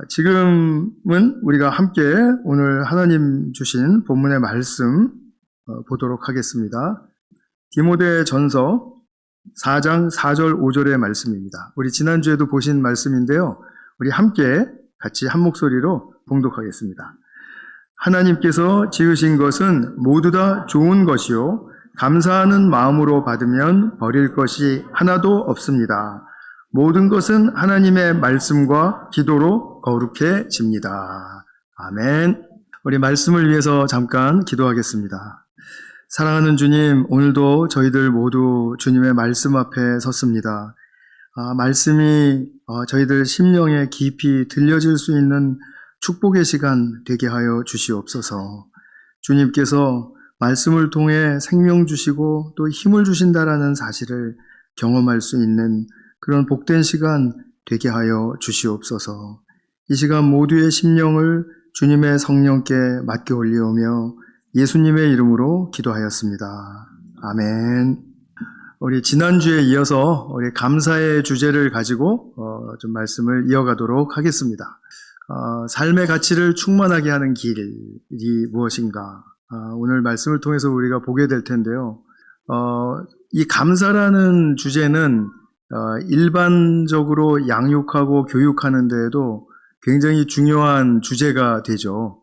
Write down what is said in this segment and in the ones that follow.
지금은 우리가 함께 오늘 하나님 주신 본문의 말씀 보도록 하겠습니다. 디모데 전서 4장 4절 5절의 말씀입니다. 우리 지난주에도 보신 말씀인데요. 우리 함께 같이 한 목소리로 봉독하겠습니다. 하나님께서 지으신 것은 모두 다 좋은 것이요 감사하는 마음으로 받으면 버릴 것이 하나도 없습니다. 모든 것은 하나님의 말씀과 기도로 거룩해집니다. 아멘. 우리 말씀을 위해서 잠깐 기도하겠습니다. 사랑하는 주님, 오늘도 저희들 모두 주님의 말씀 앞에 섰습니다. 말씀이 저희들 심령에 깊이 들려질 수 있는 축복의 시간 되게 하여 주시옵소서. 주님께서 말씀을 통해 생명 주시고 또 힘을 주신다라는 사실을 경험할 수 있는 그런 복된 시간 되게 하여 주시옵소서. 이 시간 모두의 심령을 주님의 성령께 맡겨 올리오며 예수님의 이름으로 기도하였습니다. 아멘. 우리 지난주에 이어서 우리 감사의 주제를 가지고 좀 말씀을 이어가도록 하겠습니다. 삶의 가치를 충만하게 하는 길이 무엇인가? 오늘 말씀을 통해서 우리가 보게 될 텐데요. 이 감사라는 주제는 일반적으로 양육하고 교육하는 데에도 굉장히 중요한 주제가 되죠.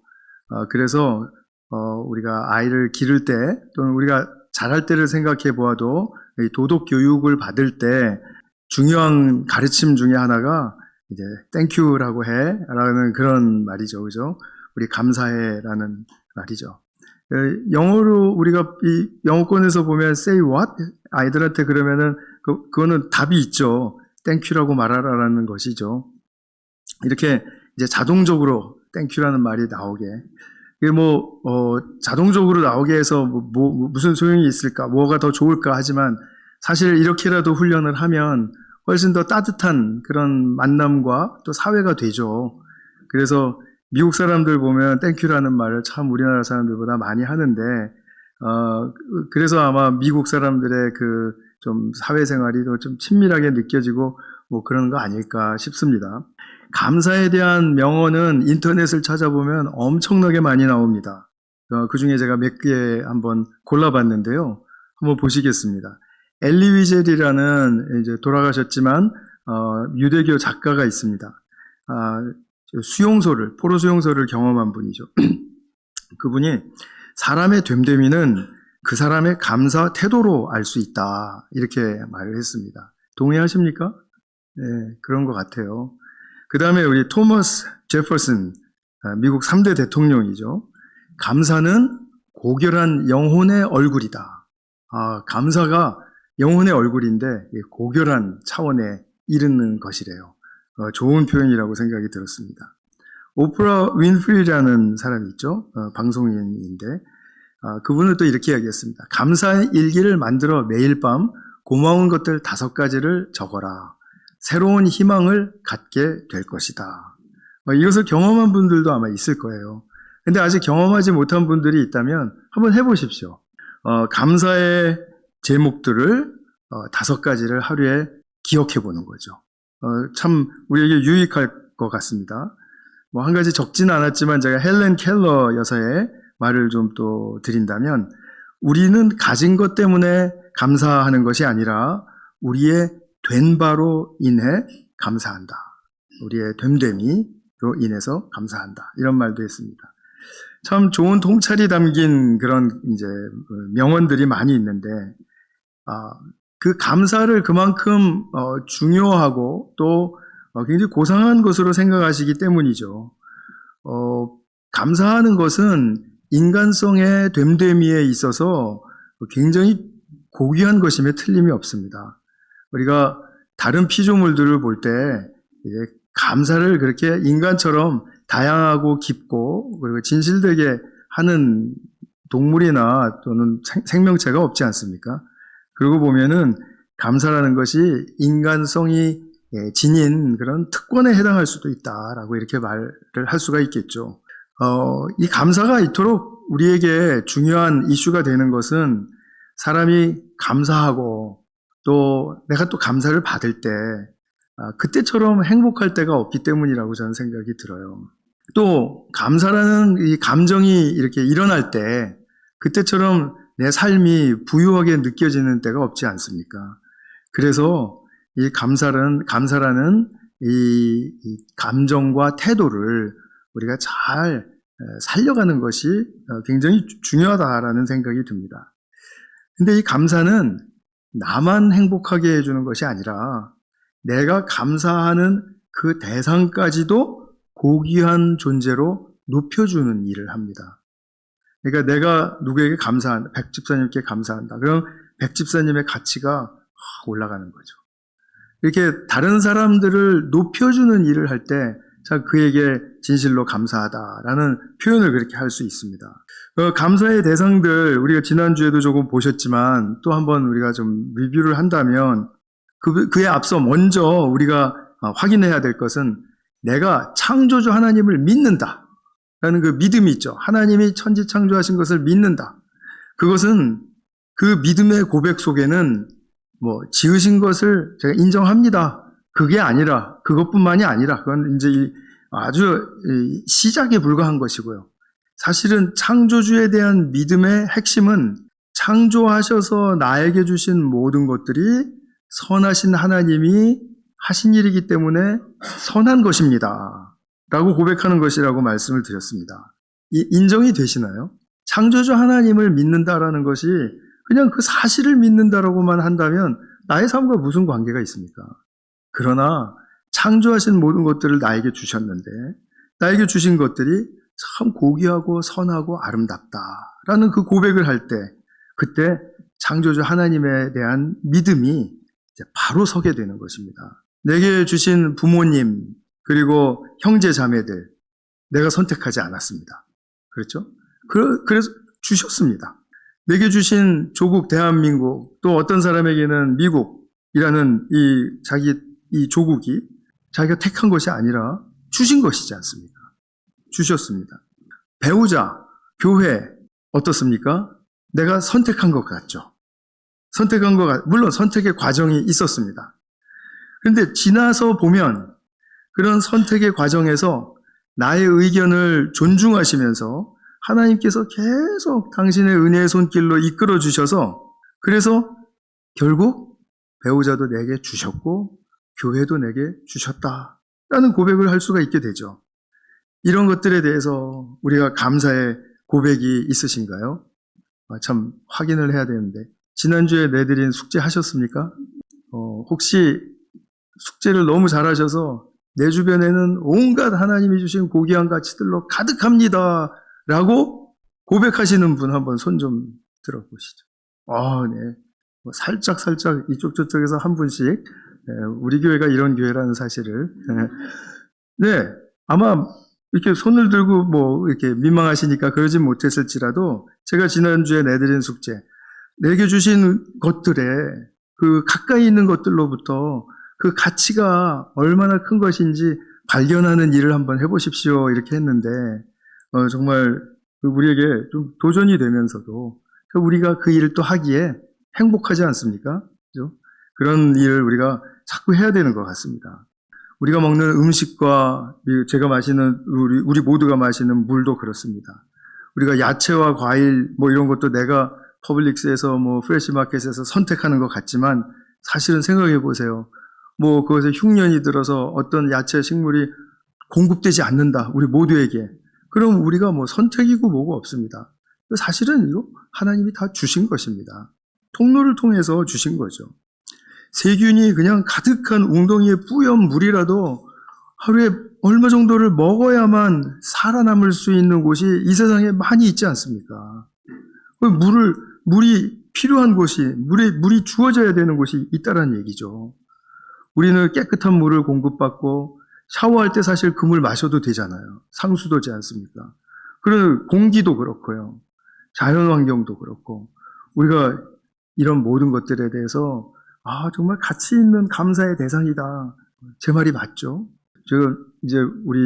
그래서 우리가 아이를 기를 때 또는 우리가 자랄 때를 생각해 보아도 도덕 교육을 받을 때 중요한 가르침 중에 하나가 이제 땡큐라고 해라는 그런 말이죠. 그죠? 우리 감사해라는 말이죠. 영어로 우리가 이 영어권에서 보면 say what? 아이들한테 그러면은 그거는 답이 있죠. 땡큐라고 말하라라는 것이죠. 이렇게 이제 자동적으로 땡큐라는 말이 나오게. 이게 자동적으로 나오게 해서 무슨 소용이 있을까? 뭐가 더 좋을까? 하지만 사실 이렇게라도 훈련을 하면 훨씬 더 따뜻한 그런 만남과 또 사회가 되죠. 그래서 미국 사람들 보면 땡큐라는 말을 참 우리나라 사람들보다 많이 하는데, 그래서 아마 미국 사람들의 좀 사회생활이 더 좀 친밀하게 느껴지고 그런 거 아닐까 싶습니다. 감사에 대한 명언은 인터넷을 찾아보면 엄청나게 많이 나옵니다. 그 중에 제가 몇 개 한번 골라봤는데요. 한번 보시겠습니다. 엘리 위젤이라는 이제 돌아가셨지만, 유대교 작가가 있습니다. 포로 수용소를 경험한 분이죠. 그분이 사람의 됨됨이는 그 사람의 감사 태도로 알 수 있다. 이렇게 말을 했습니다. 동의하십니까? 네, 그런 것 같아요. 그 다음에 우리 토머스 제퍼슨, 미국 3대 대통령이죠. 감사는 고결한 영혼의 얼굴이다. 감사가 영혼의 얼굴인데 고결한 차원에 이르는 것이래요. 좋은 표현이라고 생각이 들었습니다. 오프라 윈프리라는 사람이 있죠. 방송인인데 그분은 또 이렇게 이야기했습니다. 감사의 일기를 만들어 매일 밤 고마운 것들 5가지를 적어라. 새로운 희망을 갖게 될 것이다. 이것을 경험한 분들도 아마 있을 거예요. 근데 아직 경험하지 못한 분들이 있다면 한번 해보십시오. 감사의 제목들을 5가지를 하루에 기억해 보는 거죠. 참 우리에게 유익할 것 같습니다. 한 가지 적지는 않았지만 제가 헬렌 켈러 여사의 말을 좀 또 드린다면 우리는 가진 것 때문에 감사하는 것이 아니라 우리의 된 바로 인해 감사한다. 우리의 됨됨이로 인해서 감사한다. 이런 말도 했습니다. 참 좋은 통찰이 담긴 그런 이제 명언들이 많이 있는데 그 감사를 그만큼 중요하고 또 굉장히 고상한 것으로 생각하시기 때문이죠. 감사하는 것은 인간성의 됨됨이에 있어서 굉장히 고귀한 것임에 틀림이 없습니다. 우리가 다른 피조물들을 볼 때 감사를 그렇게 인간처럼 다양하고 깊고 그리고 진실되게 하는 동물이나 또는 생명체가 없지 않습니까? 그러고 보면은 감사라는 것이 인간성이 지닌 그런 특권에 해당할 수도 있다라고 이렇게 말을 할 수가 있겠죠. 이 감사가 이토록 우리에게 중요한 이슈가 되는 것은 사람이 감사하고 또 내가 또 감사를 받을 때 그때처럼 행복할 때가 없기 때문이라고 저는 생각이 들어요. 또 감사라는 이 감정이 이렇게 일어날 때 그때처럼 내 삶이 부유하게 느껴지는 때가 없지 않습니까? 그래서 이 감사라는 이 감정과 태도를 우리가 잘 살려가는 것이 굉장히 중요하다라는 생각이 듭니다. 근데 이 감사는 나만 행복하게 해주는 것이 아니라 내가 감사하는 그 대상까지도 고귀한 존재로 높여주는 일을 합니다. 그러니까 내가 누구에게 감사한다, 백 집사님께 감사한다. 그럼 백 집사님의 가치가 올라가는 거죠. 이렇게 다른 사람들을 높여주는 일을 할 때 그에게 진실로 감사하다라는 표현을 그렇게 할 수 있습니다. 감사의 대상들 우리가 지난주에도 조금 보셨지만 또 한번 우리가 좀 리뷰를 한다면 그에 앞서 먼저 우리가 확인해야 될 것은 내가 창조주 하나님을 믿는다라는 그 믿음이 있죠. 하나님이 천지 창조하신 것을 믿는다. 그것은 그 믿음의 고백 속에는 지으신 것을 제가 인정합니다. 그게 아니라, 그것뿐만이 아니라, 그건 이제 아주 시작에 불과한 것이고요. 사실은 창조주에 대한 믿음의 핵심은 창조하셔서 나에게 주신 모든 것들이 선하신 하나님이 하신 일이기 때문에 선한 것입니다. 라고 고백하는 것이라고 말씀을 드렸습니다. 인정이 되시나요? 창조주 하나님을 믿는다라는 것이 그냥 그 사실을 믿는다라고만 한다면 나의 삶과 무슨 관계가 있습니까? 그러나 창조하신 모든 것들을 나에게 주셨는데 나에게 주신 것들이 참 고귀하고 선하고 아름답다라는 그 고백을 할 때 그때 창조주 하나님에 대한 믿음이 이제 바로 서게 되는 것입니다. 내게 주신 부모님 그리고 형제 자매들 내가 선택하지 않았습니다. 그렇죠? 그래서 주셨습니다. 내게 주신 조국 대한민국 또 어떤 사람에게는 미국이라는 이 조국이 자기가 택한 것이 아니라 주신 것이지 않습니까? 주셨습니다. 배우자, 교회 어떻습니까? 내가 선택한 것 같죠. 물론 선택의 과정이 있었습니다. 그런데 지나서 보면 그런 선택의 과정에서 나의 의견을 존중하시면서 하나님께서 계속 당신의 은혜의 손길로 이끌어 주셔서 그래서 결국 배우자도 내게 주셨고 교회도 내게 주셨다라는 고백을 할 수가 있게 되죠. 이런 것들에 대해서 우리가 감사의 고백이 있으신가요? 참 확인을 해야 되는데 지난주에 내드린 숙제 하셨습니까? 혹시 숙제를 너무 잘하셔서 내 주변에는 온갖 하나님이 주신 고귀한 가치들로 가득합니다 라고 고백하시는 분 한번 손 좀 들어보시죠. 네. 살짝 이쪽 저쪽에서 한 분씩 우리 교회가 이런 교회라는 사실을 네 아마 이렇게 손을 들고 이렇게 민망하시니까 그러진 못했을지라도 제가 지난주에 내드린 숙제 내게 주신 것들에 그 가까이 있는 것들로부터 그 가치가 얼마나 큰 것인지 발견하는 일을 한번 해보십시오 이렇게 했는데 정말 우리에게 좀 도전이 되면서도 우리가 그 일을 또 하기에 행복하지 않습니까? 그죠? 그런 일을 우리가 자꾸 해야 되는 것 같습니다. 우리가 먹는 음식과 제가 마시는 우리 모두가 마시는 물도 그렇습니다. 우리가 야채와 과일 이런 것도 내가 퍼블릭스에서 프레시마켓에서 선택하는 것 같지만 사실은 생각해 보세요. 그것에 흉년이 들어서 어떤 야채 식물이 공급되지 않는다. 우리 모두에게. 그럼 우리가 선택이고 뭐고 없습니다. 사실은 이거 하나님이 다 주신 것입니다. 통로를 통해서 주신 거죠. 세균이 그냥 가득한 웅덩이에 뿌연 물이라도 하루에 얼마 정도를 먹어야만 살아남을 수 있는 곳이 이 세상에 많이 있지 않습니까? 물이 필요한 곳이, 물이 주어져야 되는 곳이 있다는 얘기죠. 우리는 깨끗한 물을 공급받고 샤워할 때 사실 그 물 마셔도 되잖아요. 상수도지 않습니까? 그런 공기도 그렇고요. 자연환경도 그렇고 우리가 이런 모든 것들에 대해서 정말 가치 있는 감사의 대상이다. 제 말이 맞죠? 제가 이제 우리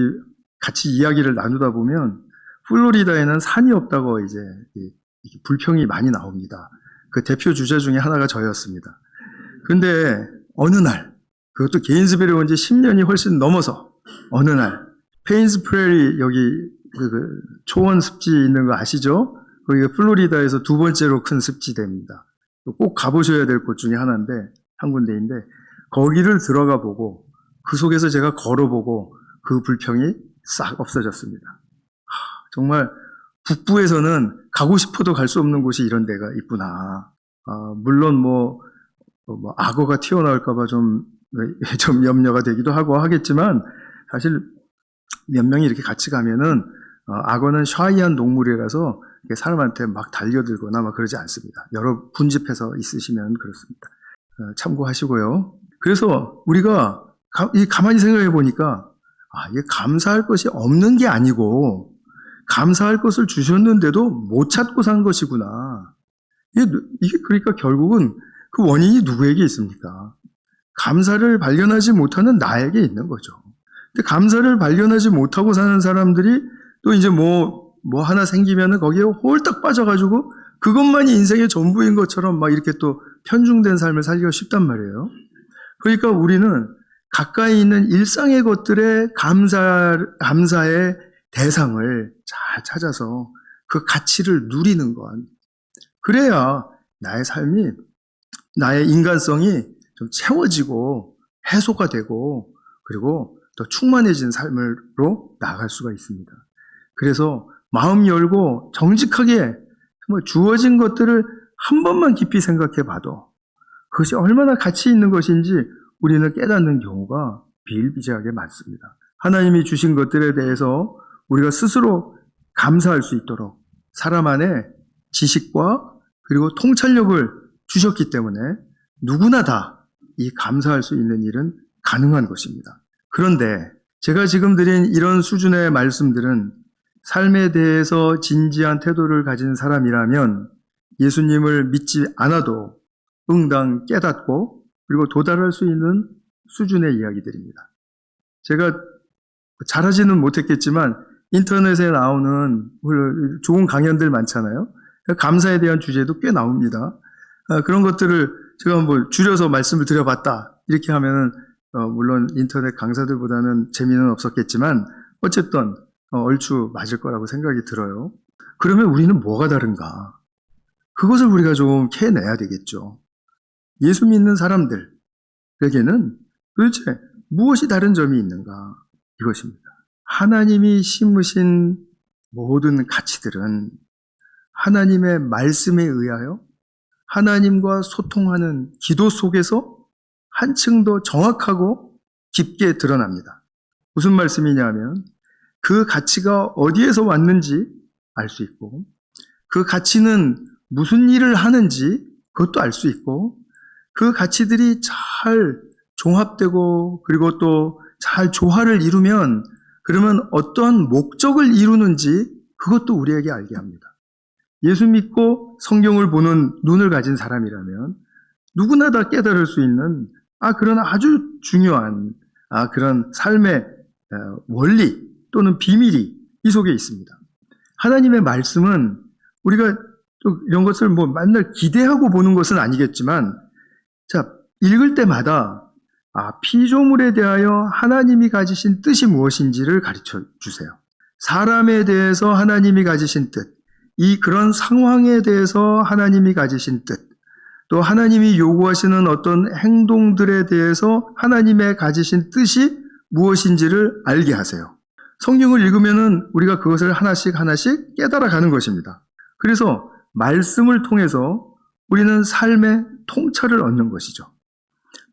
같이 이야기를 나누다 보면 플로리다에는 산이 없다고 이제 불평이 많이 나옵니다. 그 대표 주자 중에 하나가 저였습니다. 근데 어느 날 그것도 게인스빌에 온 지 10년이 훨씬 넘어서 어느 날 페인스 프레리 여기 그 초원 습지 있는 거 아시죠? 거기가 플로리다에서 두 번째로 큰 습지대입니다. 꼭 가보셔야 될 곳 중에 하나인데 한 군데인데 거기를 들어가 보고 그 속에서 제가 걸어보고 그 불평이 싹 없어졌습니다. 정말 북부에서는 가고 싶어도 갈 수 없는 곳이 이런 데가 있구나. 물론 뭐 악어가 튀어나올까봐 좀 염려가 되기도 하고 하겠지만 사실 몇 명이 이렇게 같이 가면은 악어는 샤이한 동물이라서 사람한테 막 달려들거나 막 그러지 않습니다. 여러 군집해서 있으시면 그렇습니다. 참고하시고요. 그래서 우리가 가만히 생각해 보니까 이게 감사할 것이 없는 게 아니고 감사할 것을 주셨는데도 못 찾고 산 것이구나. 이게 그러니까 결국은 그 원인이 누구에게 있습니까? 감사를 발견하지 못하는 나에게 있는 거죠. 근데 감사를 발견하지 못하고 사는 사람들이 또 이제 뭐 하나 생기면은 거기에 홀딱 빠져가지고 그것만이 인생의 전부인 것처럼 막 이렇게 또 편중된 삶을 살기가 쉽단 말이에요. 그러니까 우리는 가까이 있는 일상의 것들에 감사의 대상을 잘 찾아서 그 가치를 누리는 것. 그래야 나의 삶이, 나의 인간성이 좀 채워지고 해소가 되고 그리고 더 충만해진 삶으로 나아갈 수가 있습니다. 그래서 마음 열고 정직하게 정말 주어진 것들을 한 번만 깊이 생각해 봐도 그것이 얼마나 가치 있는 것인지 우리는 깨닫는 경우가 비일비재하게 많습니다. 하나님이 주신 것들에 대해서 우리가 스스로 감사할 수 있도록 사람 안에 지식과 그리고 통찰력을 주셨기 때문에 누구나 다 이 감사할 수 있는 일은 가능한 것입니다. 그런데 제가 지금 드린 이런 수준의 말씀들은 삶에 대해서 진지한 태도를 가진 사람이라면 예수님을 믿지 않아도 응당 깨닫고 그리고 도달할 수 있는 수준의 이야기들입니다. 제가 잘하지는 못했겠지만 인터넷에 나오는 좋은 강연들 많잖아요. 감사에 대한 주제도 꽤 나옵니다. 그런 것들을 제가 뭐 줄여서 말씀을 드려봤다 이렇게 하면은 물론 인터넷 강사들보다는 재미는 없었겠지만 어쨌든 얼추 맞을 거라고 생각이 들어요. 그러면 우리는 뭐가 다른가? 그것을 우리가 좀 캐내야 되겠죠. 예수 믿는 사람들에게는 도대체 무엇이 다른 점이 있는가? 이것입니다. 하나님이 심으신 모든 가치들은 하나님의 말씀에 의하여 하나님과 소통하는 기도 속에서 한층 더 정확하고 깊게 드러납니다. 무슨 말씀이냐면 그 가치가 어디에서 왔는지 알 수 있고 그 가치는 무슨 일을 하는지 그것도 알 수 있고 그 가치들이 잘 종합되고 그리고 또 잘 조화를 이루면 그러면 어떠한 목적을 이루는지 그것도 우리에게 알게 합니다. 예수 믿고 성경을 보는 눈을 가진 사람이라면 누구나 다 깨달을 수 있는 그런 아주 중요한 그런 삶의 원리 또는 비밀이 이 속에 있습니다. 하나님의 말씀은 우리가 또 이런 것을 뭐 맨날 기대하고 보는 것은 아니겠지만 읽을 때마다 피조물에 대하여 하나님이 가지신 뜻이 무엇인지를 가르쳐 주세요. 사람에 대해서 하나님이 가지신 뜻, 그런 상황에 대해서 하나님이 가지신 뜻, 또 하나님이 요구하시는 어떤 행동들에 대해서 하나님의 가지신 뜻이 무엇인지를 알게 하세요. 성경을 읽으면은 우리가 그것을 하나씩 깨달아 가는 것입니다. 그래서 말씀을 통해서 우리는 삶의 통찰을 얻는 것이죠.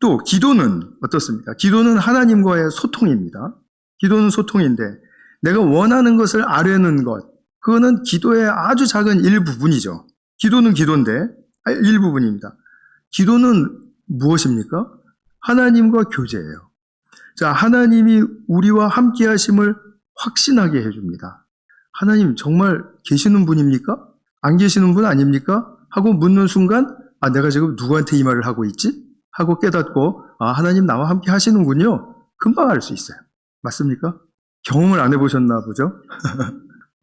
또 기도는 어떻습니까? 기도는 하나님과의 소통입니다. 기도는 소통인데 내가 원하는 것을 아뢰는 것, 그거는 기도의 아주 작은 일부분이죠. 기도는 기도인데 일부분입니다. 기도는 무엇입니까? 하나님과 교제예요. 하나님이 우리와 함께 하심을 확신하게 해줍니다. 하나님 정말 계시는 분입니까? 안 계시는 분 아닙니까? 하고 묻는 순간 내가 지금 누구한테 이 말을 하고 있지? 하고 깨닫고 하나님 나와 함께 하시는군요. 금방 알 수 있어요. 맞습니까? 경험을 안 해보셨나 보죠?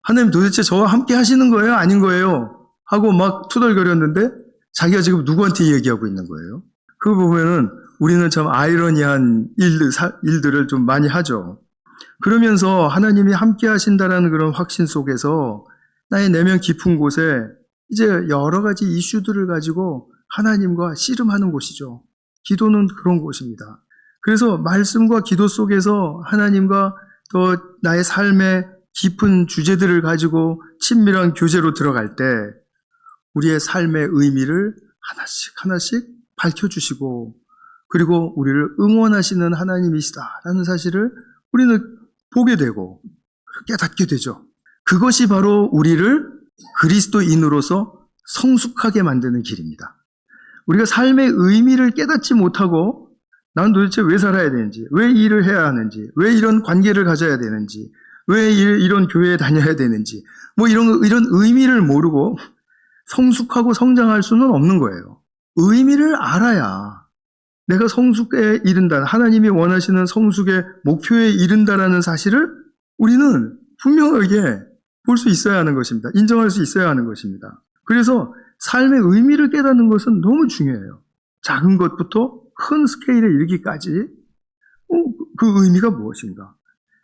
하나님 도대체 저와 함께 하시는 거예요? 아닌 거예요? 하고 막 투덜거렸는데 자기가 지금 누구한테 얘기하고 있는 거예요? 그거 보면은 우리는 참 아이러니한 일들을 좀 많이 하죠. 그러면서 하나님이 함께 하신다라는 그런 확신 속에서 나의 내면 깊은 곳에 이제 여러 가지 이슈들을 가지고 하나님과 씨름하는 곳이죠. 기도는 그런 곳입니다. 그래서 말씀과 기도 속에서 하나님과 또 나의 삶의 깊은 주제들을 가지고 친밀한 교제로 들어갈 때 우리의 삶의 의미를 하나씩 하나씩 밝혀주시고 그리고 우리를 응원하시는 하나님이시다라는 사실을 우리는 보게 되고 깨닫게 되죠. 그것이 바로 우리를 그리스도인으로서 성숙하게 만드는 길입니다. 우리가 삶의 의미를 깨닫지 못하고 난 도대체 왜 살아야 되는지, 왜 이 일을 해야 하는지, 왜 이런 관계를 가져야 되는지, 왜 이런 교회에 다녀야 되는지 뭐 이런 의미를 모르고 성숙하고 성장할 수는 없는 거예요. 의미를 알아야 내가 성숙에 이른다, 하나님이 원하시는 성숙의 목표에 이른다라는 사실을 우리는 분명하게 볼 수 있어야 하는 것입니다. 인정할 수 있어야 하는 것입니다. 그래서 삶의 의미를 깨닫는 것은 너무 중요해요. 작은 것부터 큰 스케일에 이르기까지 그 의미가 무엇인가?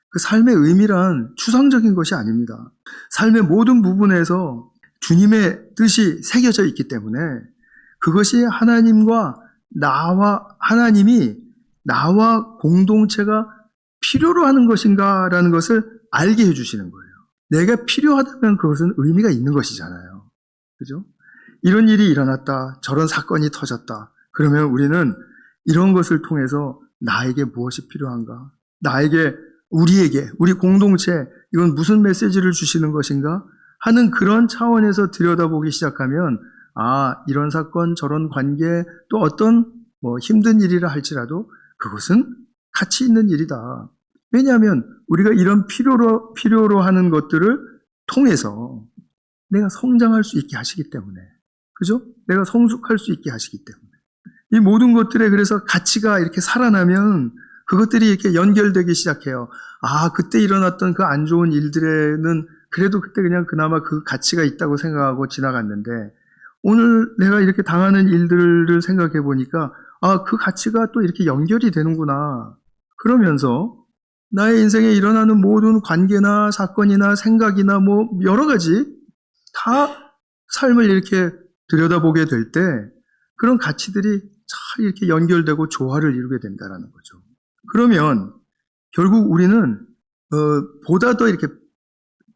그 삶의 의미란 추상적인 것이 아닙니다. 삶의 모든 부분에서 주님의 뜻이 새겨져 있기 때문에 그것이 하나님이 나와 공동체가 필요로 하는 것인가라는 것을 알게 해주시는 거예요. 내가 필요하다면 그것은 의미가 있는 것이잖아요. 그죠? 이런 일이 일어났다, 저런 사건이 터졌다. 그러면 우리는 이런 것을 통해서 나에게 무엇이 필요한가? 우리 공동체, 이건 무슨 메시지를 주시는 것인가? 하는 그런 차원에서 들여다보기 시작하면, 이런 사건, 저런 관계, 또 어떤 힘든 일이라 할지라도 그것은 가치 있는 일이다. 왜냐하면 우리가 이런 필요로 하는 것들을 통해서 내가 성장할 수 있게 하시기 때문에, 그죠? 내가 성숙할 수 있게 하시기 때문에. 이 모든 것들에 그래서 가치가 이렇게 살아나면 그것들이 이렇게 연결되기 시작해요. 그때 일어났던 그 안 좋은 일들에는 그래도 그때 그냥 그나마 그 가치가 있다고 생각하고 지나갔는데 오늘 내가 이렇게 당하는 일들을 생각해 보니까 그 가치가 또 이렇게 연결이 되는구나. 그러면서 나의 인생에 일어나는 모든 관계나 사건이나 생각이나 여러 가지 다 삶을 이렇게 들여다보게 될 때 그런 가치들이 잘 이렇게 연결되고 조화를 이루게 된다는 거죠. 그러면 결국 우리는 보다 더 이렇게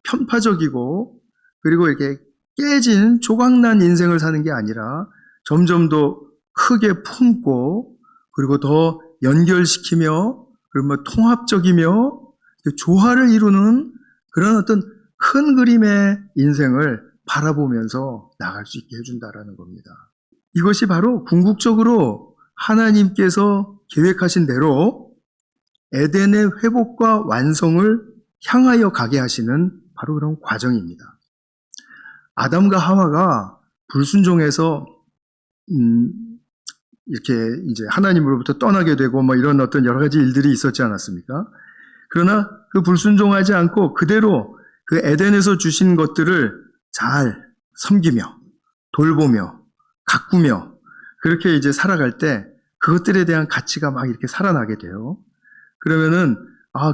편파적이고 그리고 이렇게 깨진 조각난 인생을 사는 게 아니라 점점 더 크게 품고 그리고 더 연결시키며 그리고 통합적이며 조화를 이루는 그런 어떤 큰 그림의 인생을 바라보면서 나갈 수 있게 해준다라는 겁니다. 이것이 바로 궁극적으로 하나님께서 계획하신 대로 에덴의 회복과 완성을 향하여 가게 하시는 바로 그런 과정입니다. 아담과 하와가 불순종해서 이렇게 이제 하나님으로부터 떠나게 되고 이런 어떤 여러 가지 일들이 있었지 않았습니까? 그러나 그 불순종하지 않고 그대로 그 에덴에서 주신 것들을 잘 섬기며 돌보며 가꾸며 그렇게 이제 살아갈 때 그것들에 대한 가치가 막 이렇게 살아나게 돼요. 그러면은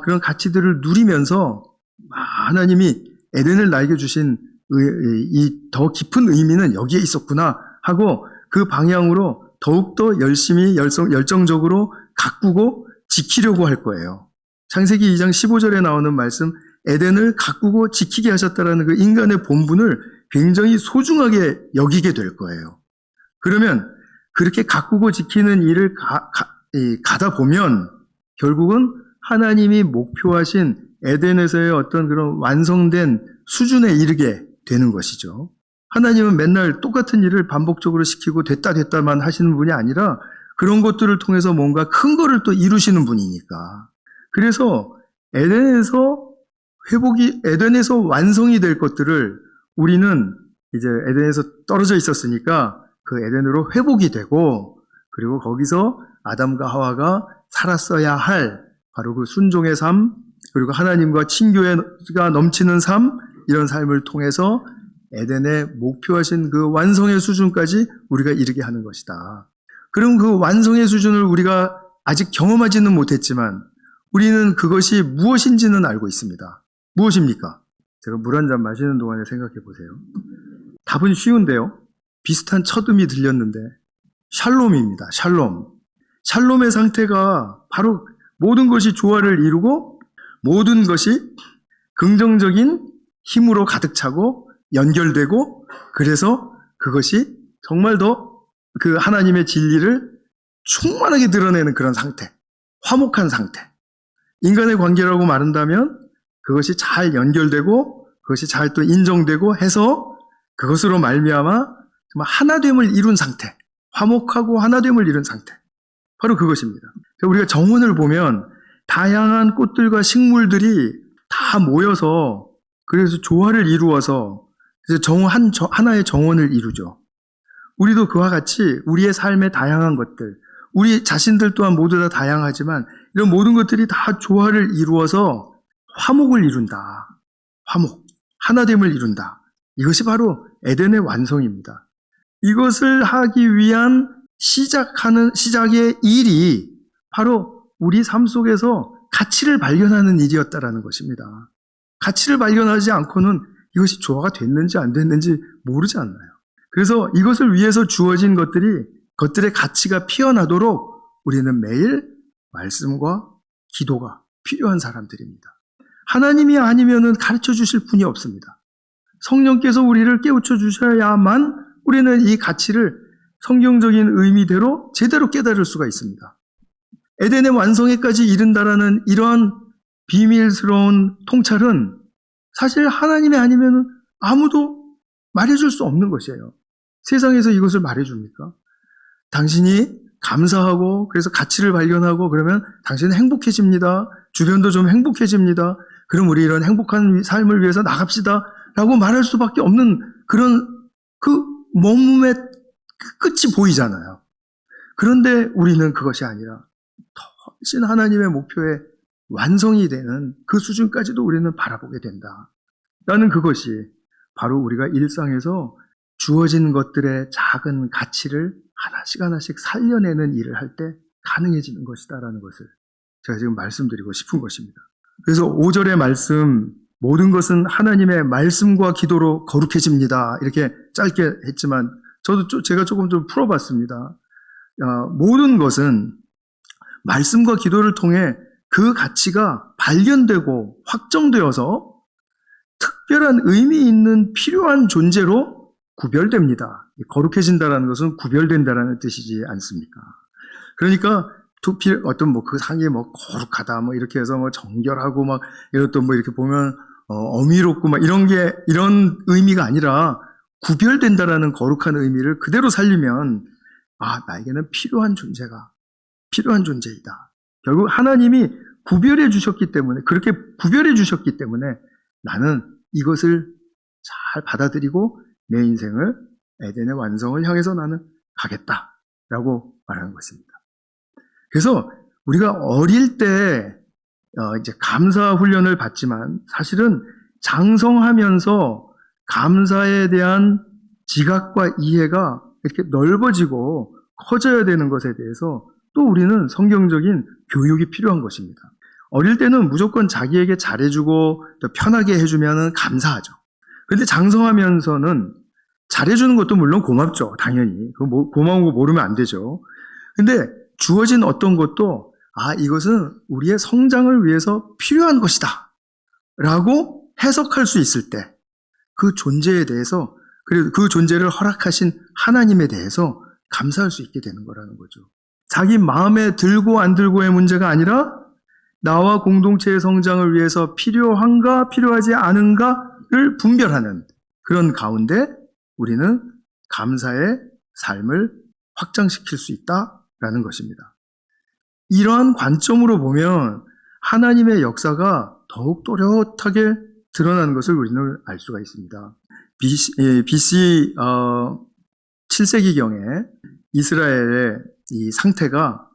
그런 가치들을 누리면서 하나님이 에덴을 나에게 주신 이 더 깊은 의미는 여기에 있었구나 하고 그 방향으로 더욱더 열심히 열정적으로 가꾸고 지키려고 할 거예요. 창세기 2장 15절에 나오는 말씀 에덴을 가꾸고 지키게 하셨다라는 그 인간의 본분을 굉장히 소중하게 여기게 될 거예요. 그러면 그렇게 가꾸고 지키는 일을 가다 보면 결국은 하나님이 목표하신 에덴에서의 어떤 그런 완성된 수준에 이르게 되는 것이죠. 하나님은 맨날 똑같은 일을 반복적으로 시키고 됐다만 하시는 분이 아니라 그런 것들을 통해서 뭔가 큰 거를 또 이루시는 분이니까. 그래서 에덴에서 완성이 될 것들을 우리는 이제 에덴에서 떨어져 있었으니까 그 에덴으로 회복이 되고 그리고 거기서 아담과 하와가 살았어야 할 바로 그 순종의 삶 그리고 하나님과 친교가 넘치는 삶 이런 삶을 통해서 에덴에 목표하신 그 완성의 수준까지 우리가 이르게 하는 것이다. 그럼 그 완성의 수준을 우리가 아직 경험하지는 못했지만 우리는 그것이 무엇인지는 알고 있습니다. 무엇입니까? 제가 물 한 잔 마시는 동안에 생각해 보세요. 답은 쉬운데요. 비슷한 첫음이 들렸는데 샬롬입니다. 샬롬. 샬롬의 상태가 바로 모든 것이 조화를 이루고 모든 것이 긍정적인 힘으로 가득 차고 연결되고 그래서 그것이 정말 더 그 하나님의 진리를 충만하게 드러내는 그런 상태. 화목한 상태. 인간의 관계라고 말한다면 그것이 잘 연결되고 그것이 잘 또 인정되고 해서 그것으로 말미암아 정말 하나됨을 이룬 상태. 화목하고 하나됨을 이룬 상태. 바로 그것입니다. 우리가 정원을 보면 다양한 꽃들과 식물들이 다 모여서 그래서 조화를 이루어서 하나의 정원을 이루죠. 우리도 그와 같이 우리의 삶의 다양한 것들, 우리 자신들 또한 모두 다 다양하지만 이런 모든 것들이 다 조화를 이루어서 화목을 이룬다. 화목, 하나됨을 이룬다. 이것이 바로 에덴의 완성입니다. 이것을 하기 위한 시작의 일이 바로 우리 삶 속에서 가치를 발견하는 일이었다라는 것입니다. 가치를 발견하지 않고는 이것이 조화가 됐는지 안 됐는지 모르지 않나요? 그래서 이것을 위해서 주어진 것들의 가치가 피어나도록 우리는 매일 말씀과 기도가 필요한 사람들입니다. 하나님이 아니면은 가르쳐 주실 분이 없습니다. 성령께서 우리를 깨우쳐 주셔야만 우리는 이 가치를 성경적인 의미대로 제대로 깨달을 수가 있습니다. 에덴의 완성에까지 이른다라는 이러한 비밀스러운 통찰은 사실 하나님이 아니면 아무도 말해줄 수 없는 것이에요. 세상에서 이것을 말해줍니까? 당신이 감사하고 그래서 가치를 발견하고 그러면 당신은 행복해집니다. 주변도 좀 행복해집니다. 그럼 우리 이런 행복한 삶을 위해서 나갑시다 라고 말할 수밖에 없는 그런 그 몸의 끝이 보이잖아요. 그런데 우리는 그것이 아니라 훨씬 하나님의 목표에 완성이 되는 그 수준까지도 우리는 바라보게 된다. 라는 그것이 바로 우리가 일상에서 주어진 것들의 작은 가치를 하나씩 살려내는 일을 할 때 가능해지는 것이다라는 것을 제가 지금 말씀드리고 싶은 것입니다. 그래서 5절의 말씀, 모든 것은 하나님의 말씀과 기도로 거룩해집니다. 이렇게 짧게 했지만 제가 조금 좀 풀어봤습니다. 모든 것은 말씀과 기도를 통해 그 가치가 발견되고 확정되어서 특별한 의미 있는 필요한 존재로 구별됩니다. 거룩해진다라는 것은 구별된다라는 뜻이지 않습니까? 그러니까 어떤 그 상이 거룩하다 이렇게 해서 정결하고 이런 이렇게 보면 어미롭고 이런 의미가 아니라 구별된다라는 거룩한 의미를 그대로 살리면 나에게는 필요한 존재이다. 결국 하나님이 구별해 주셨기 때문에 그렇게 구별해 주셨기 때문에 나는 이것을 잘 받아들이고 내 인생을 에덴의 완성을 향해서 나는 가겠다라고 말하는 것입니다. 그래서 우리가 어릴 때 이제 감사 훈련을 받지만 사실은 장성하면서 감사에 대한 지각과 이해가 이렇게 넓어지고 커져야 되는 것에 대해서 또 우리는 성경적인 교육이 필요한 것입니다. 어릴 때는 무조건 자기에게 잘해주고 또 편하게 해주면 감사하죠. 그런데 장성하면서는 잘해주는 것도 물론 고맙죠. 당연히. 고마운 거 모르면 안 되죠. 근데 주어진 어떤 것도 이것은 우리의 성장을 위해서 필요한 것이다 라고 해석할 수 있을 때 그 존재에 대해서 그리고 그 존재를 허락하신 하나님에 대해서 감사할 수 있게 되는 거라는 거죠. 자기 마음에 들고 안 들고의 문제가 아니라 나와 공동체의 성장을 위해서 필요한가 필요하지 않은가를 분별하는 그런 가운데 우리는 감사의 삶을 확장시킬 수 있다라는 것입니다. 이러한 관점으로 보면 하나님의 역사가 더욱 또렷하게 드러나는 것을 우리는 알 수가 있습니다. BC 7세기경에 이스라엘의 이 상태가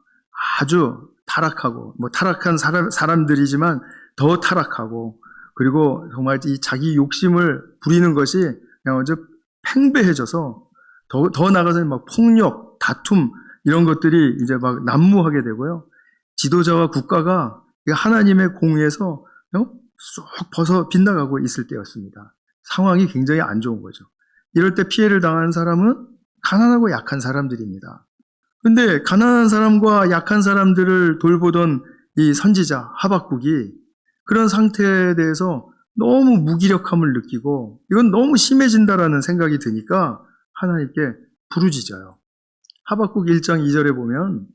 아주 타락하고 타락한 사람들이지만 더 타락하고 그리고 정말 이 자기 욕심을 부리는 것이 그냥 아주 팽배해져서 더 나아가서 폭력, 다툼 이런 것들이 이제 막 난무하게 되고요. 지도자와 국가가 하나님의 공의에서 쑥 벗어 빗나가고 있을 때였습니다. 상황이 굉장히 안 좋은 거죠. 이럴 때 피해를 당하는 사람은 가난하고 약한 사람들입니다. 근데 가난한 사람과 약한 사람들을 돌보던 이 선지자 하박국이 그런 상태에 대해서 너무 무기력함을 느끼고 이건 너무 심해진다라는 생각이 드니까 하나님께 부르짖어요. 하박국 1장 2절에 보면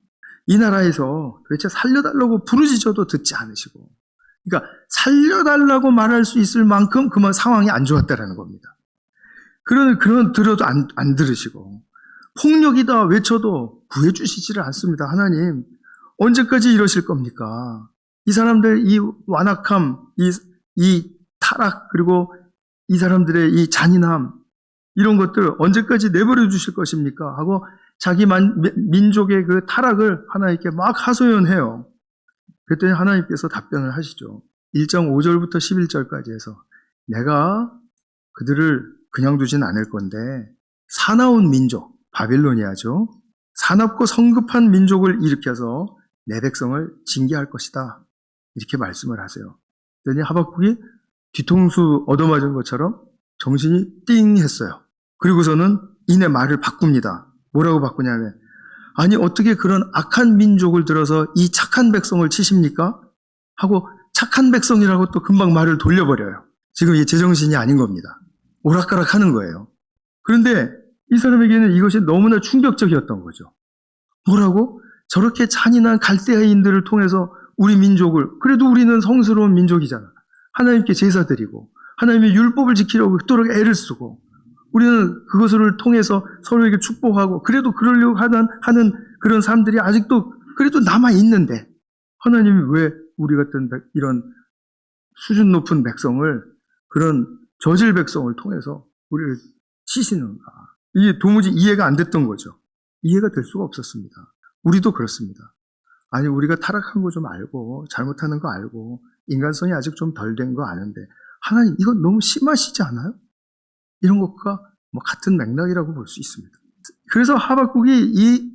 이 나라에서 도대체 살려달라고 부르짖어도 듣지 않으시고, 그러니까 살려달라고 말할 수 있을 만큼 그만 상황이 안 좋았다라는 겁니다. 그런 들어도 안 들으시고, 폭력이다 외쳐도 구해주시지를 않습니다. 하나님, 언제까지 이러실 겁니까? 이 사람들 이 완악함, 이 타락, 그리고 이 사람들의 이 잔인함, 이런 것들 언제까지 내버려 주실 것입니까? 하고 자기 민족의 그 타락을 하나님께 막 하소연해요. 그랬더니 하나님께서 답변을 하시죠. 1장 5절부터 11절까지 해서 내가 그들을 그냥 두진 않을 건데 사나운 민족, 바빌로니아죠. 사납고 성급한 민족을 일으켜서 내 백성을 징계할 것이다. 이렇게 말씀을 하세요. 그랬더니 하박국이 뒤통수 얻어맞은 것처럼 정신이 띵 했어요. 그리고서는 이내 말을 바꿉니다. 뭐라고 바꾸냐면, 아니 어떻게 그런 악한 민족을 들어서 이 착한 백성을 치십니까? 하고 착한 백성이라고 또 금방 말을 돌려버려요. 지금 이게 제정신이 아닌 겁니다. 오락가락 하는 거예요. 그런데 이 사람에게는 이것이 너무나 충격적이었던 거죠. 뭐라고? 저렇게 잔인한 갈대아인들을 통해서 우리 민족을, 그래도 우리는 성스러운 민족이잖아. 하나님께 제사 드리고 하나님의 율법을 지키려고 그토록 애를 쓰고 우리는 그것을 통해서 서로에게 축복하고 그래도 그러려고 하는 그런 사람들이 아직도 그래도 남아있는데 하나님이 왜 우리 같은 이런 수준 높은 백성을, 그런 저질 백성을 통해서 우리를 치시는가? 이게 도무지 이해가 안 됐던 거죠. 이해가 될 수가 없었습니다. 우리도 그렇습니다. 아니 우리가 타락한 거 좀 알고 잘못하는 거 알고 인간성이 아직 좀 덜 된 거 아는데 하나님 이건 너무 심하시지 않아요? 이런 것과 같은 맥락이라고 볼 수 있습니다. 그래서 하박국이 이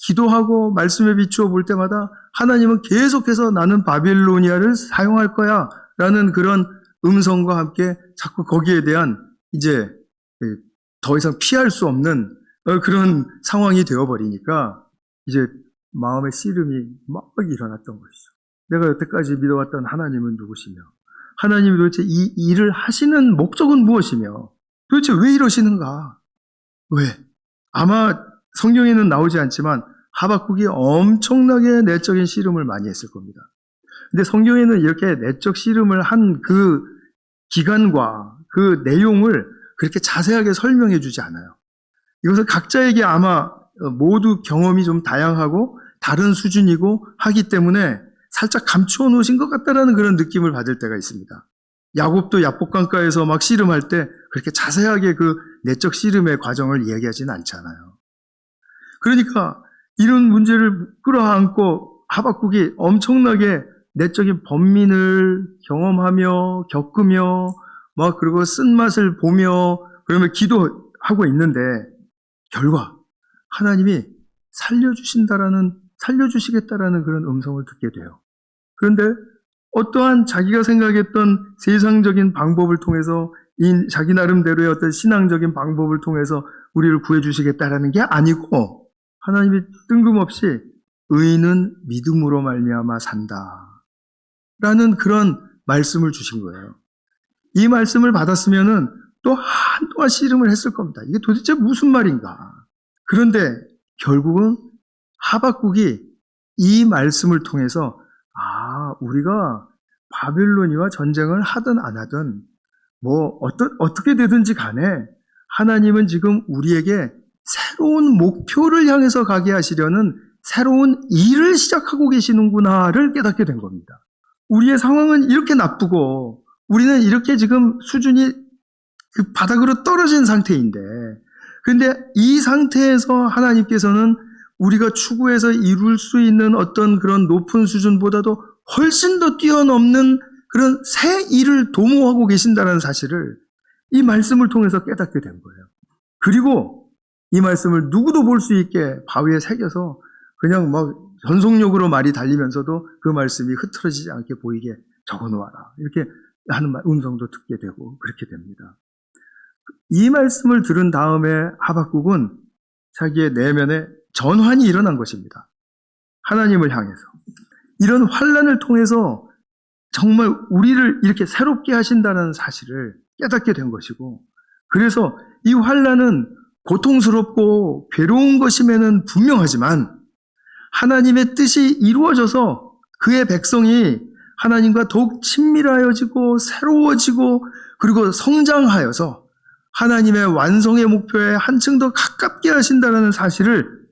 기도하고 말씀에 비추어 볼 때마다 하나님은 계속해서 나는 바빌로니아를 사용할 거야 라는 그런 음성과 함께 자꾸 거기에 대한 이제 더 이상 피할 수 없는 그런 상황이 되어버리니까 이제 마음의 씨름이 막 일어났던 것이죠. 내가 여태까지 믿어왔던 하나님은 누구시며 하나님이 도대체 이 일을 하시는 목적은 무엇이며 도대체 왜 이러시는가? 왜? 아마 성경에는 나오지 않지만 하박국이 엄청나게 내적인 씨름을 많이 했을 겁니다. 근데 성경에는 이렇게 내적 씨름을 한 그 기간과 그 내용을 그렇게 자세하게 설명해 주지 않아요. 이것은 각자에게 아마 모두 경험이 좀 다양하고 다른 수준이고 하기 때문에 살짝 감추어 놓으신 것 같다라는 그런 느낌을 받을 때가 있습니다. 야곱도 야복강가에서 막 씨름할 때 그렇게 자세하게 그 내적 씨름의 과정을 이야기하지는 않잖아요. 그러니까 이런 문제를 끌어안고 하박국이 엄청나게 내적인 번민을 경험하며 겪으며 막 그리고 쓴맛을 보며 그러면 기도하고 있는데 결과 하나님이 살려주시겠다라는 그런 음성을 듣게 돼요. 그런데 어떠한 자기가 생각했던 세상적인 방법을 통해서 자기 나름대로의 어떤 신앙적인 방법을 통해서 우리를 구해주시겠다라는 게 아니고 하나님이 뜬금없이 의인은 믿음으로 말미암아 산다 라는 그런 말씀을 주신 거예요. 이 말씀을 받았으면은 또 한동안 씨름을 했을 겁니다. 이게 도대체 무슨 말인가? 그런데 결국은 하박국이 이 말씀을 통해서 우리가 바빌로니와 전쟁을 하든 안 하든 어떻게 되든지 간에 하나님은 지금 우리에게 새로운 목표를 향해서 가게 하시려는 새로운 일을 시작하고 계시는구나를 깨닫게 된 겁니다. 우리의 상황은 이렇게 나쁘고 우리는 이렇게 지금 수준이 그 바닥으로 떨어진 상태인데 그런데 이 상태에서 하나님께서는 우리가 추구해서 이룰 수 있는 어떤 그런 높은 수준보다도 훨씬 더 뛰어넘는 그런 새 일을 도모하고 계신다는 사실을 이 말씀을 통해서 깨닫게 된 거예요. 그리고 이 말씀을 누구도 볼 수 있게 바위에 새겨서 그냥 막 전속력으로 말이 달리면서도 그 말씀이 흐트러지지 않게 보이게 적어놓아라. 이렇게 하는 음성도 듣게 되고 그렇게 됩니다. 이 말씀을 들은 다음에 하박국은 자기의 내면에 전환이 일어난 것입니다. 하나님을 향해서. 이런 환난을 통해서 정말 우리를 이렇게 새롭게 하신다는 사실을 깨닫게 된 것이고, 그래서 이 환난은 고통스럽고 괴로운 것임에는 분명하지만 하나님의 뜻이 이루어져서 그의 백성이 하나님과 더욱 친밀하여지고 새로워지고 그리고 성장하여서 하나님의 완성의 목표에 한층 더 가깝게 하신다는 사실을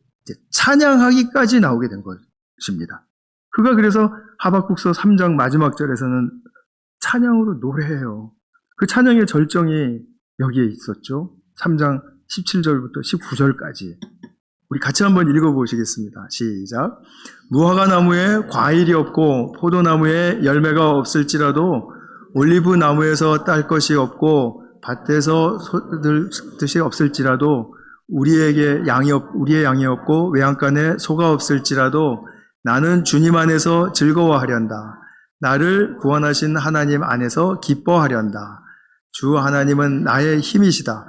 찬양하기까지 나오게 된 것입니다. 그가 그래서 하박국서 3장 마지막 절에서는 찬양으로 노래해요. 그 찬양의 절정이 여기에 있었죠. 3장 17절부터 19절까지. 우리 같이 한번 읽어보시겠습니다. 시작. 무화과 나무에 과일이 없고 포도나무에 열매가 없을지라도 올리브 나무에서 딸 것이 없고 밭에서 소들 뜻이 없을지라도 우리의 양이 없고 외양간에 소가 없을지라도 나는 주님 안에서 즐거워하련다. 나를 구원하신 하나님 안에서 기뻐하련다. 주 하나님은 나의 힘이시다.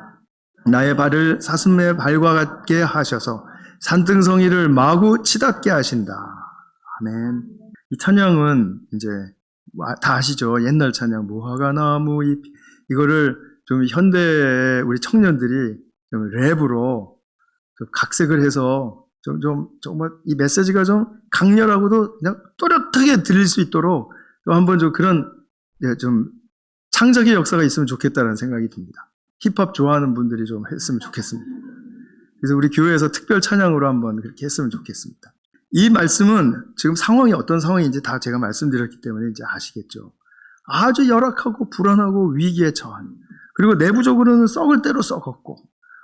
나의 발을 사슴의 발과 같게 하셔서 산등성이를 마구 치닫게 하신다. 아멘. 이 찬양은 이제 다 아시죠? 옛날 찬양 무화과 나무 잎, 이거를 좀 현대 우리 청년들이 좀 랩으로 좀 각색을 해서 정말 이 메시지가 좀 강렬하고도 그냥 또렷하게 들릴 수 있도록 한번 좀 그런 좀 창작의 역사가 있으면 좋겠다는 생각이 듭니다. 힙합 좋아하는 분들이 좀 했으면 좋겠습니다. 그래서 우리 교회에서 특별 찬양으로 한번 그렇게 했으면 좋겠습니다. 이 말씀은 지금 상황이 어떤 상황인지 다 제가 말씀드렸기 때문에 이제 아시겠죠. 아주 열악하고 불안하고 위기에 처한, 그리고 내부적으로는 썩을 대로 썩었고,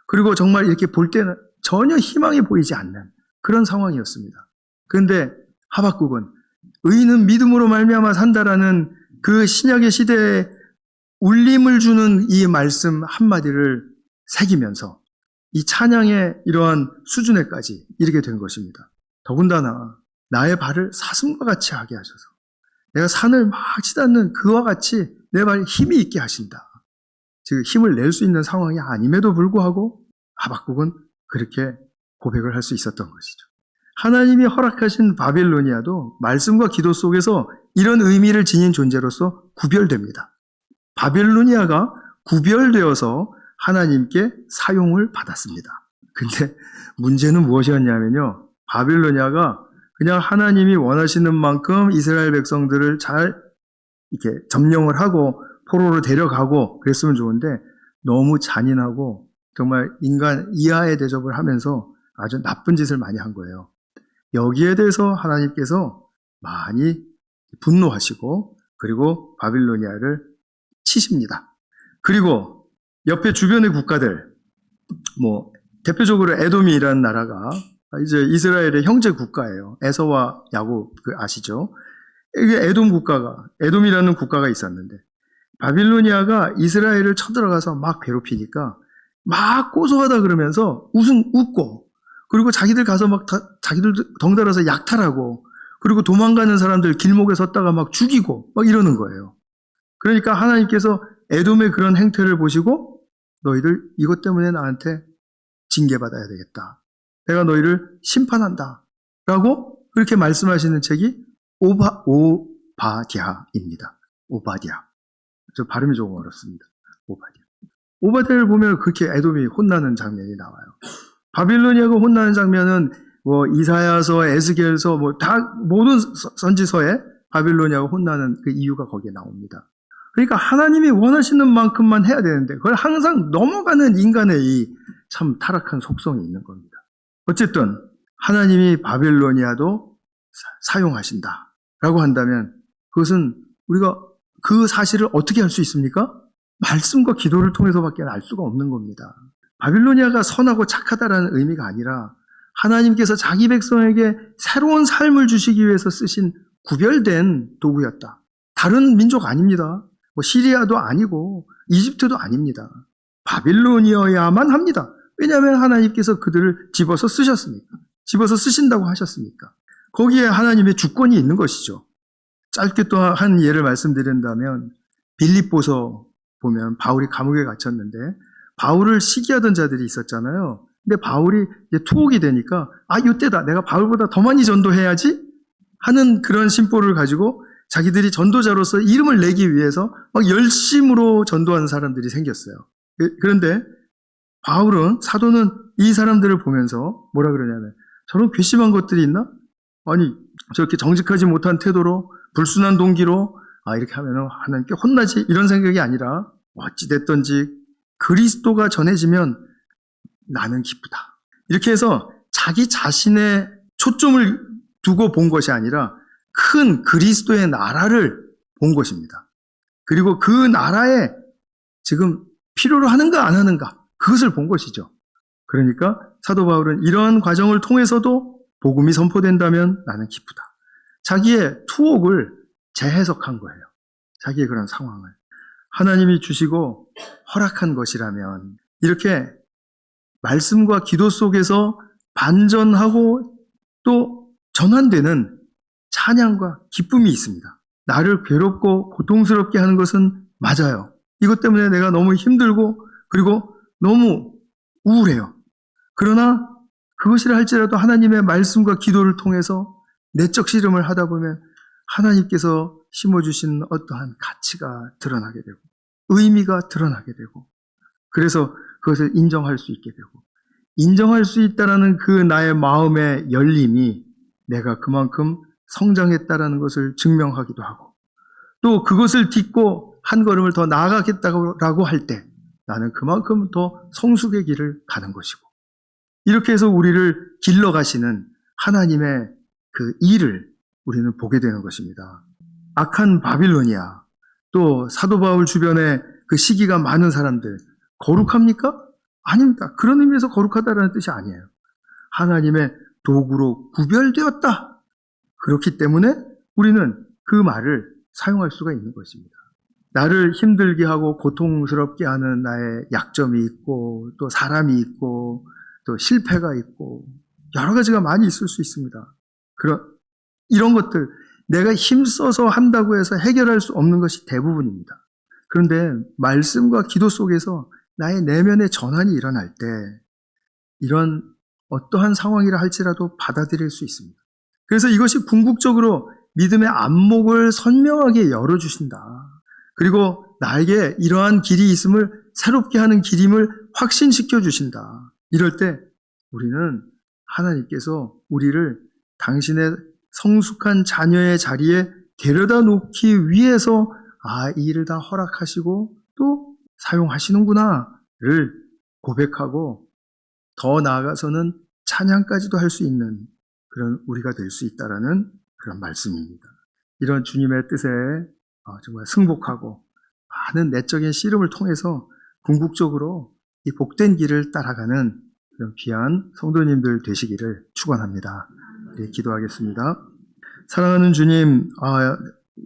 그리고 정말 이렇게 볼 때는 전혀 희망이 보이지 않는 그런 상황이었습니다. 그런데 하박국은 의인은 믿음으로 말미암아 산다라는 그 신약의 시대에 울림을 주는 이 말씀 한마디를 새기면서 이 찬양의 이러한 수준에까지 이르게 된 것입니다. 더군다나 나의 발을 사슴과 같이 하게 하셔서 내가 산을 막 치닫는 그와 같이 내 발에 힘이 있게 하신다. 즉 힘을 낼 수 있는 상황이 아님에도 불구하고 하박국은 그렇게 고백을 할 수 있었던 것이죠. 하나님이 허락하신 바빌로니아도 말씀과 기도 속에서 이런 의미를 지닌 존재로서 구별됩니다. 바빌로니아가 구별되어서 하나님께 사용을 받았습니다. 근데 문제는 무엇이었냐면요. 바빌로니아가 그냥 하나님이 원하시는 만큼 이스라엘 백성들을 잘 이렇게 점령을 하고 포로로 데려가고 그랬으면 좋은데 너무 잔인하고 정말 인간 이하의 대접을 하면서 아주 나쁜 짓을 많이 한 거예요. 여기에 대해서 하나님께서 많이 분노하시고 그리고 바빌로니아를 치십니다. 그리고 옆에 주변의 국가들, 대표적으로 에돔이라는 나라가 이제 이스라엘의 형제 국가예요. 에서와 야곱 아시죠? 이게 에돔이라는 국가가 있었는데 바빌로니아가 이스라엘을 쳐들어가서 막 괴롭히니까 막 고소하다 그러면서 웃고 그리고 자기들 가서 자기들 덩달아서 약탈하고 그리고 도망가는 사람들 길목에 섰다가 막 죽이고 막 이러는 거예요. 그러니까 하나님께서 에돔의 그런 행태를 보시고 너희들 이것 때문에 나한테 징계받아야 되겠다. 내가 너희를 심판한다. 라고 그렇게 말씀하시는 책이 오바디아입니다. 오바디아. 저 발음이 조금 어렵습니다. 오바디아를 보면 그렇게 에돔이 혼나는 장면이 나와요. 바빌로니아가 혼나는 장면은 이사야서, 에스겔서 다 모든 선지서에 바빌로니아가 혼나는 그 이유가 거기에 나옵니다. 그러니까 하나님이 원하시는 만큼만 해야 되는데 그걸 항상 넘어가는 인간의 이 참 타락한 속성이 있는 겁니다. 어쨌든 하나님이 바빌로니아도 사용하신다라고 한다면 그것은 우리가 그 사실을 어떻게 알 수 있습니까? 말씀과 기도를 통해서밖에 알 수가 없는 겁니다. 바빌로니아가 선하고 착하다라는 의미가 아니라 하나님께서 자기 백성에게 새로운 삶을 주시기 위해서 쓰신 구별된 도구였다. 다른 민족 아닙니다. 시리아도 아니고 이집트도 아닙니다. 바빌로니아야만 합니다. 왜냐하면 하나님께서 그들을 집어서 쓰셨으니까. 집어서 쓰신다고 하셨으니까. 거기에 하나님의 주권이 있는 것이죠. 짧게 또 한 예를 말씀드린다면 빌립보서 보면 바울이 감옥에 갇혔는데 바울을 시기하던 자들이 있었잖아요. 근데 바울이 이제 투옥이 되니까 이때다. 내가 바울보다 더 많이 전도해야지 하는 그런 심보를 가지고 자기들이 전도자로서 이름을 내기 위해서 막 열심으로 전도하는 사람들이 생겼어요. 그런데 사도는 이 사람들을 보면서 뭐라 그러냐면 저런 괘씸한 것들이 있나? 아니 저렇게 정직하지 못한 태도로 불순한 동기로 이렇게 하면 하나님께 혼나지 이런 생각이 아니라 어찌됐든지 그리스도가 전해지면 나는 기쁘다. 이렇게 해서 자기 자신의 초점을 두고 본 것이 아니라 큰 그리스도의 나라를 본 것입니다. 그리고 그 나라에 지금 필요로 하는가 안 하는가 그것을 본 것이죠. 그러니까 사도 바울은 이러한 과정을 통해서도 복음이 선포된다면 나는 기쁘다. 자기의 투옥을 재해석한 거예요. 자기의 그런 상황을. 하나님이 주시고 허락한 것이라면 이렇게 말씀과 기도 속에서 반전하고 또 전환되는 찬양과 기쁨이 있습니다. 나를 괴롭고 고통스럽게 하는 것은 맞아요. 이것 때문에 내가 너무 힘들고 그리고 너무 우울해요. 그러나 그것이라 할지라도 하나님의 말씀과 기도를 통해서 내적 씨름을 하다 보면 하나님께서 심어주신 어떠한 가치가 드러나게 되고 의미가 드러나게 되고 그래서 그것을 인정할 수 있게 되고 인정할 수 있다라는 그 나의 마음의 열림이 내가 그만큼 성장했다라는 것을 증명하기도 하고 또 그것을 딛고 한 걸음을 더 나아가겠다고 할 때 나는 그만큼 더 성숙의 길을 가는 것이고 이렇게 해서 우리를 길러가시는 하나님의 그 일을 우리는 보게 되는 것입니다. 악한 바빌로니아 또 사도 바울 주변에 그 시기가 많은 사람들 거룩합니까? 아닙니다. 그런 의미에서 거룩하다라는 뜻이 아니에요. 하나님의 도구로 구별되었다. 그렇기 때문에 우리는 그 말을 사용할 수가 있는 것입니다. 나를 힘들게 하고 고통스럽게 하는 나의 약점이 있고 또 사람이 있고 또 실패가 있고 여러 가지가 많이 있을 수 있습니다. 이런 것들 내가 힘써서 한다고 해서 해결할 수 없는 것이 대부분입니다. 그런데 말씀과 기도 속에서 나의 내면의 전환이 일어날 때 이런 어떠한 상황이라 할지라도 받아들일 수 있습니다. 그래서 이것이 궁극적으로 믿음의 안목을 선명하게 열어주신다. 그리고 나에게 이러한 길이 있음을 새롭게 하는 길임을 확신시켜 주신다. 이럴 때 우리는 하나님께서 우리를 당신의 성숙한 자녀의 자리에 데려다 놓기 위해서 이 일을 다 허락하시고 또 사용하시는구나를 고백하고 더 나아가서는 찬양까지도 할 수 있는 그런 우리가 될 수 있다라는 그런 말씀입니다. 이런 주님의 뜻에 정말 승복하고 많은 내적인 씨름을 통해서 궁극적으로 이 복된 길을 따라가는 그런 귀한 성도님들 되시기를 축원합니다. 네, 기도하겠습니다. 사랑하는 주님,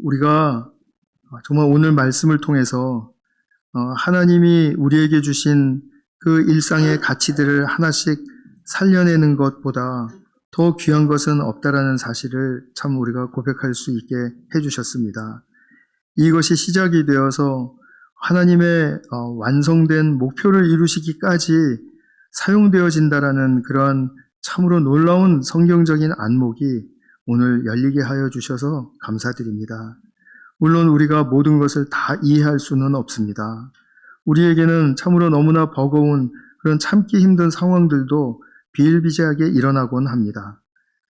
우리가 정말 오늘 말씀을 통해서 하나님이 우리에게 주신 그 일상의 가치들을 하나씩 살려내는 것보다 더 귀한 것은 없다라는 사실을 참 우리가 고백할 수 있게 해주셨습니다. 이것이 시작이 되어서 하나님의 완성된 목표를 이루시기까지 사용되어진다라는 그런 참으로 놀라운 성경적인 안목이 오늘 열리게 하여 주셔서 감사드립니다. 물론 우리가 모든 것을 다 이해할 수는 없습니다. 우리에게는 참으로 너무나 버거운 그런 참기 힘든 상황들도 비일비재하게 일어나곤 합니다.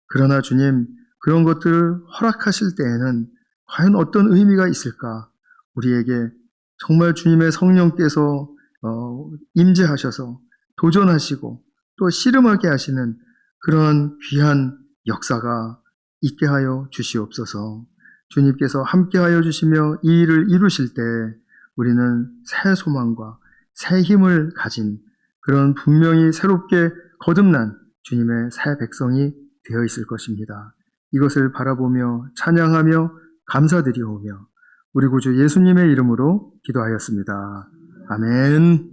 그러나 주님, 그런 것들을 허락하실 때에는 과연 어떤 의미가 있을까? 우리에게 정말 주님의 성령께서 임재하셔서 도전하시고 또 씨름하게 하시는 그런 귀한 역사가 있게 하여 주시옵소서. 주님께서 함께하여 주시며 이 일을 이루실 때 우리는 새 소망과 새 힘을 가진 그런 분명히 새롭게 거듭난 주님의 새 백성이 되어 있을 것입니다. 이것을 바라보며 찬양하며 감사드리오며 우리 구주 예수님의 이름으로 기도하였습니다. 아멘.